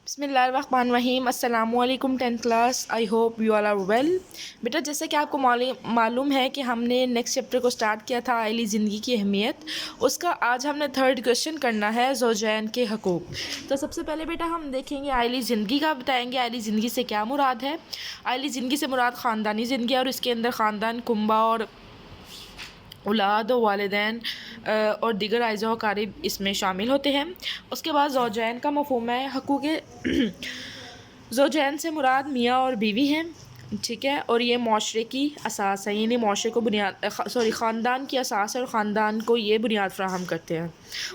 بسم اللہ الرحمن الرحیم. السلام علیکم 10th class. I hope you all are well. بیٹا جیسا کہ آپ کو معلوم ہے کہ ہم نے نیکسٹ چیپٹر کو سٹارٹ کیا تھا عائلی زندگی کی اہمیت. اس کا آج ہم نے تھرڈ کویشچن کرنا ہے زوجین کے حقوق. تو سب سے پہلے بیٹا ہم دیکھیں گے عائلی زندگی کا، بتائیں گے عائلی زندگی سے کیا مراد ہے. عائلی زندگی سے مراد خاندانی زندگی اور اس کے اندر خاندان، کنبہ اور اولاد و والدین اور دیگر اعزاء و اقارب اس میں شامل ہوتے ہیں. اس کے بعد زوجین کا مفہوم ہے. حقوق زوجین سے مراد میاں اور بیوی ہیں، ٹھیک ہے، اور یہ معاشرے کی اساس ہے، یعنی معاشرے کو خاندان کی اساس ہے اور خاندان کو یہ بنیاد فراہم کرتے ہیں.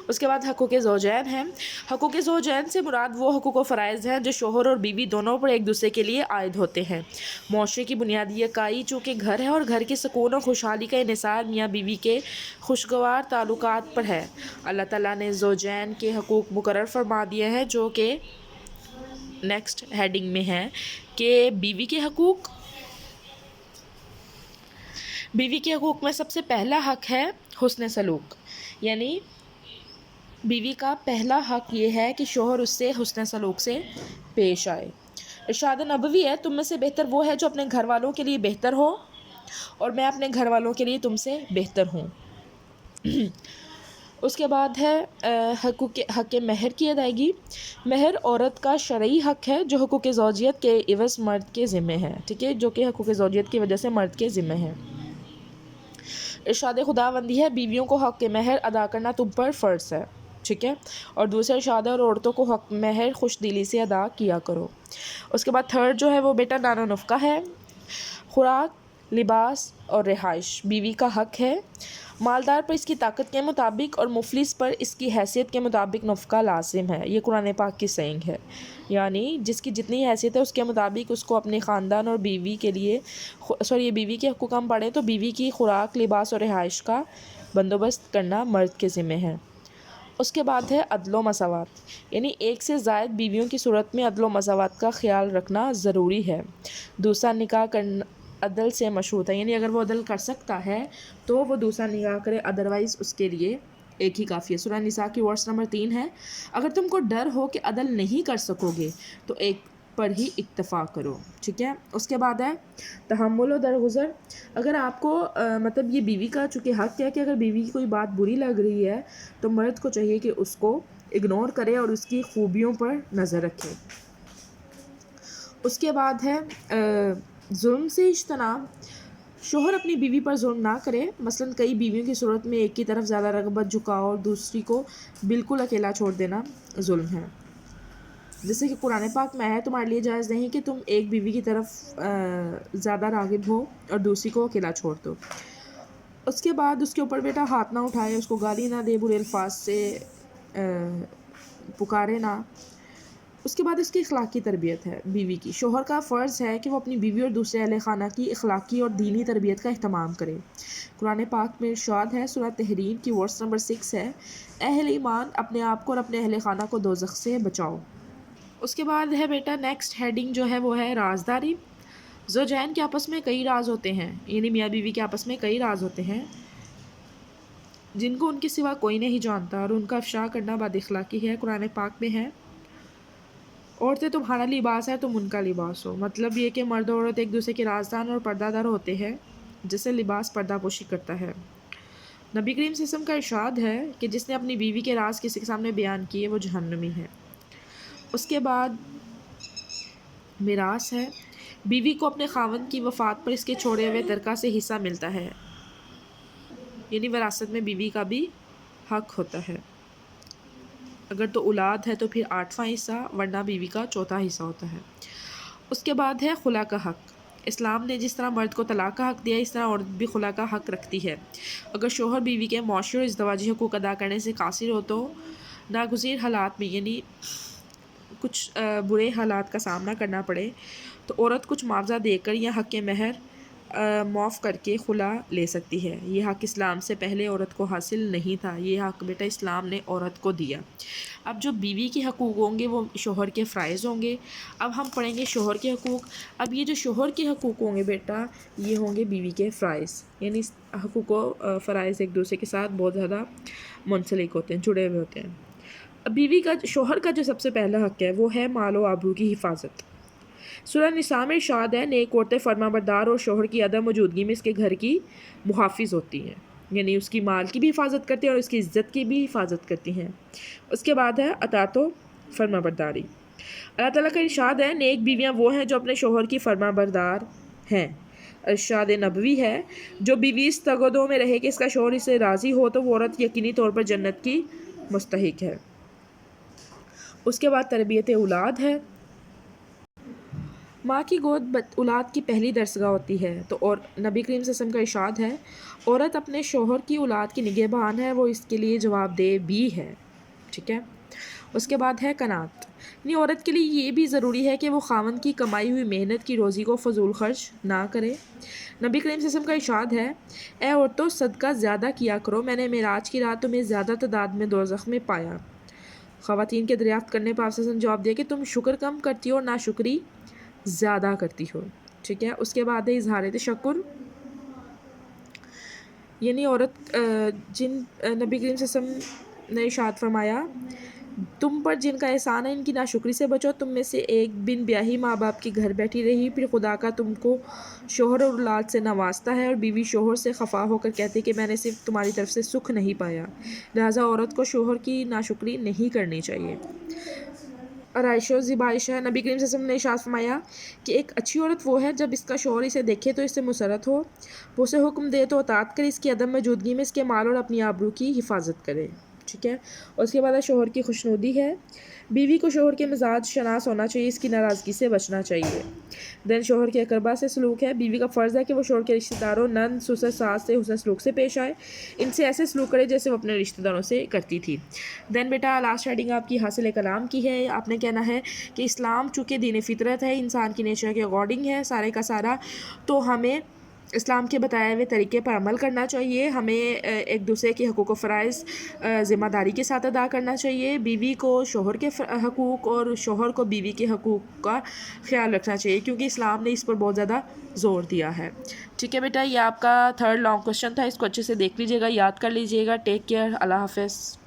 اس کے بعد حقوق زوجین ہیں. حقوق زوجین سے مراد وہ حقوق و فرائض ہیں جو شوہر اور بیوی دونوں پر ایک دوسرے کے لیے عائد ہوتے ہیں. معاشرے کی بنیادی اکائی چونکہ گھر ہے اور گھر کے سکون اور خوشحالی کا انحصار میاں بیوی کے خوشگوار تعلقات پر ہے. اللہ تعالیٰ نے زوجین کے حقوق مقرر فرما دیے ہیں جو کہ نیکسٹ ہیڈنگ میں ہے کہ بیوی کے حقوق. بیوی کے حقوق میں سب سے پہلا حق ہے حسن سلوک، یعنی بیوی کا پہلا حق یہ ہے کہ شوہر اس سے حسن سلوک سے پیش آئے. ارشاد نبوی ہے، تم میں سے بہتر وہ ہے جو اپنے گھر والوں کے لیے بہتر ہو اور میں اپنے گھر والوں کے لیے تم سے بہتر ہوں. اس کے بعد ہے حق مہر کی ادائیگی. مہر عورت کا شرعی حق ہے جو حقوق زوجیت کے عوض مرد کے ذمہ ہے، ٹھیک ہے، جو کہ حقوق زوجیت کی وجہ سے مرد کے ذمہ ہے. ارشاد خداوندی ہے، بیویوں کو حق مہر ادا کرنا تم پر فرض ہے، ٹھیک ہے، اور دوسرے ارشاد ہے اور عورتوں کو حق مہر خوش دلی سے ادا کیا کرو. اس کے بعد تھرڈ جو ہے وہ بیٹا نان و نفقہ ہے. خوراک، لباس اور رہائش بیوی کا حق ہے. مالدار پر اس کی طاقت کے مطابق اور مفلس پر اس کی حیثیت کے مطابق نفقہ لازم ہے. یہ قرآن پاک کی سینگ ہے، یعنی جس کی جتنی حیثیت ہے اس کے مطابق اس کو اپنے خاندان اور بیوی کے لیے یہ بیوی کے حقوق ہم پڑھیں تو بیوی کی خوراک، لباس اور رہائش کا بندوبست کرنا مرد کے ذمہ ہے. اس کے بعد ہے عدل و مساوات، یعنی ایک سے زائد بیویوں کی صورت میں عدل و مساوات کا خیال رکھنا ضروری ہے. دوسرا نکاح کرنا عدل سے مشروط ہے، یعنی اگر وہ عدل کر سکتا ہے تو وہ دوسرا نکاح کرے، ادروائز اس کے لیے ایک ہی کافی ہے. سورہ نساء کی ورس نمبر 3 ہے، اگر تم کو ڈر ہو کہ عدل نہیں کر سکو گے تو ایک پر ہی اکتفا کرو، ٹھیک ہے. اس کے بعد ہے تحمل و درگزر. اگر آپ کو مطلب یہ بیوی کا چونکہ حق ہے کہ اگر بیوی کی کوئی بات بری لگ رہی ہے تو مرد کو چاہیے کہ اس کو اگنور کرے اور اس کی خوبیوں پر نظر رکھے. اس کے بعد ہے ظلم سے اجتناب. شوہر اپنی بیوی پر ظلم نہ کرے، مثلا کئی بیویوں کی صورت میں ایک کی طرف زیادہ رغبت جھکاؤ اور دوسری کو بالکل اکیلا چھوڑ دینا ظلم ہے. جیسے کہ قرآن پاک میں ہے، تمہارے لیے جائز نہیں کہ تم ایک بیوی کی طرف زیادہ راغب ہو اور دوسری کو اکیلا چھوڑ دو. اس کے بعد اس کے اوپر بیٹا ہاتھ نہ اٹھائے، اس کو گالی نہ دے، برے الفاظ سے پکارے نہ. اس کے بعد اس کی اخلاقی تربیت ہے بیوی کی. شوہر کا فرض ہے کہ وہ اپنی بیوی اور دوسرے اہل خانہ کی اخلاقی اور دینی تربیت کا اہتمام کرے. قرآن پاک میں ارشاد ہے، سورہ تحریم کی ورس نمبر 6 ہے، اہل ایمان اپنے آپ کو اور اپنے اہل خانہ کو دوزخ سے بچاؤ. اس کے بعد ہے بیٹا نیکسٹ ہیڈنگ جو ہے وہ ہے رازداری. زوجین کے آپس میں کئی راز ہوتے ہیں، یعنی میاں بیوی کے آپس میں کئی راز ہوتے ہیں جن کو ان کے سوا کوئی نہیں جانتا اور ان کا افشا کرنا بد اخلاقی ہے. قرآن پاک میں ہے، عورتیں تمہارا لباس ہے، تم ان کا لباس ہو. مطلب یہ کہ مرد و عورت ایک دوسرے کے رازدان اور پردہ دار ہوتے ہیں، جسے لباس پردہ پوشی کرتا ہے. نبی کریم صلی اللہ علیہ وسلم کا ارشاد ہے کہ جس نے اپنی بیوی کے راز کسی کے سامنے بیان کیے وہ جہنمی ہے. اس کے بعد میراث ہے. بیوی کو اپنے خاوند کی وفات پر اس کے چھوڑے ہوئے ترکہ سے حصہ ملتا ہے، یعنی وراثت میں بیوی کا بھی حق ہوتا ہے. اگر تو اولاد ہے تو پھر 8واں حصہ، ورنہ بیوی کا 4تھا حصہ ہوتا ہے. اس کے بعد ہے خلا کا حق. اسلام نے جس طرح مرد کو طلاق کا حق دیا اس طرح عورت بھی خلا کا حق رکھتی ہے. اگر شوہر بیوی کے معاشرے اور ازدواجی حقوق ادا کرنے سے قاصر ہو تو ناگزیر حالات میں، یعنی کچھ برے حالات کا سامنا کرنا پڑے تو عورت کچھ معاوضہ دے کر یا حق مہر معاف کر کے خلا لے سکتی ہے. یہ حق اسلام سے پہلے عورت کو حاصل نہیں تھا، یہ حق بیٹا اسلام نے عورت کو دیا. اب جو بیوی کے حقوق ہوں گے وہ شوہر کے فرائض ہوں گے. اب ہم پڑھیں گے شوہر کے حقوق. اب یہ جو شوہر کے حقوق ہوں گے بیٹا یہ ہوں گے بیوی کے فرائض، یعنی حقوق و فرائض ایک دوسرے کے ساتھ بہت زیادہ منسلک ہوتے ہیں، جڑے ہوئے ہوتے ہیں. بیوی کا شوہر کا جو سب سے پہلا حق ہے وہ ہے مال و آبرو کی حفاظت۔ سورہ نساء میں ارشاد ہے نیک عورتیں فرما بردار اور شوہر کی عدم موجودگی میں اس کے گھر کی محافظ ہوتی ہیں، یعنی اس کی مال کی بھی حفاظت کرتی ہیں اور اس کی عزت کی بھی حفاظت کرتی ہیں۔ اس کے بعد ہے اطاعت و فرما برداری۔ اللہ تعالیٰ کا ارشاد ہے نیک بیویاں وہ ہیں جو اپنے شوہر کی فرما بردار ہیں۔ ارشاد نبوی ہے جو بیوی اس تگدو میں رہے کہ اس کا شوہر اسے راضی ہو تو وہ عورت یقینی طور پر جنت کی مستحق ہے۔ اس کے بعد تربیت اولاد ہے۔ ماں کی گود اولاد کی پہلی درسگاہ ہوتی ہے، تو اور نبی کریم صلی اللہ علیہ وسلم کا ارشاد ہے عورت اپنے شوہر کی اولاد کی نگہبان ہے، وہ اس کے لیے جواب دہ بھی ہے، ٹھیک ہے۔ اس کے بعد ہے قناعت، یعنی عورت کے لیے یہ بھی ضروری ہے کہ وہ خاوند کی کمائی ہوئی محنت کی روزی کو فضول خرچ نہ کرے۔ نبی کریم صلی اللہ علیہ وسلم کا ارشاد ہے اے عورتوں صدقہ زیادہ کیا کرو، میں نے معراج کی رات تمہیں زیادہ تعداد میں دوزخ میں پایا۔ خواتین کے دریافت کرنے پر آپ صلی اللہ علیہ وسلم جواب دیا کہ تم شکر کم کرتی ہو اور ناشکری زیادہ کرتی ہو، ٹھیک ہے۔ اس کے بعد ہے اظہار تشکر، یعنی عورت نبی کریم صلی اللہ علیہ وسلم نے ارشاد فرمایا تم پر جن کا احسان ہے ان کی ناشکری سے بچو۔ تم میں سے ایک بن بیاہی ماں باپ کے گھر بیٹھی رہی، پھر خدا کا تم کو شوہر اور اولاد سے نوازتا ہے اور بیوی شوہر سے خفا ہو کر کہتی کہ میں نے صرف تمہاری طرف سے سکھ نہیں پایا، لہٰذا عورت کو شوہر کی ناشکری نہیں کرنی چاہیے۔ اور عائشہ ذی عائشہ نبی کریم صلی اللہ علیہ وسلم نے ارشاد فرمایا کہ ایک اچھی عورت وہ ہے جب اس کا شوہر اسے دیکھے تو اس سے مسرت ہو، وہ اسے حکم دے تو اطاعت کرے، اس کی عدم موجودگی میں اس کے مال اور اپنی آبرو کی حفاظت کرے، ٹھیک ہے۔ اور اس کے بعد شوہر کی خوشنودی ہے، بیوی کو شوہر کے مزاج شناس ہونا چاہیے، اس کی ناراضگی سے بچنا چاہیے۔ دین شوہر کے اقربا سے سلوک ہے، بیوی کا فرض ہے کہ وہ شوہر کے رشتہ داروں نند سسر ساس سے حسن سلوک سے پیش آئے، ان سے ایسے سلوک کرے جیسے وہ اپنے رشتہ داروں سے کرتی تھی۔ دین بیٹا لاسٹ ہیڈنگ آپ کی حاصل کلام کی ہے، آپ نے کہنا ہے کہ اسلام چونکہ دین فطرت ہے، انسان کی نیچر کے اکارڈنگ ہے سارے کا سارا، تو ہمیں اسلام کے بتائے ہوئے طریقے پر عمل کرنا چاہیے، ہمیں ایک دوسرے کے حقوق و فرائض ذمہ داری کے ساتھ ادا کرنا چاہیے، بیوی کو شوہر کے حقوق اور شوہر کو بیوی کے حقوق کا خیال رکھنا چاہیے، کیونکہ اسلام نے اس پر بہت زیادہ زور دیا ہے، ٹھیک ہے بیٹا۔ یہ آپ کا 3rd لانگ کوسچن تھا، اس کو اچھے سے دیکھ لیجیے گا، یاد کر لیجیے گا۔ ٹیک کیئر، اللہ حافظ۔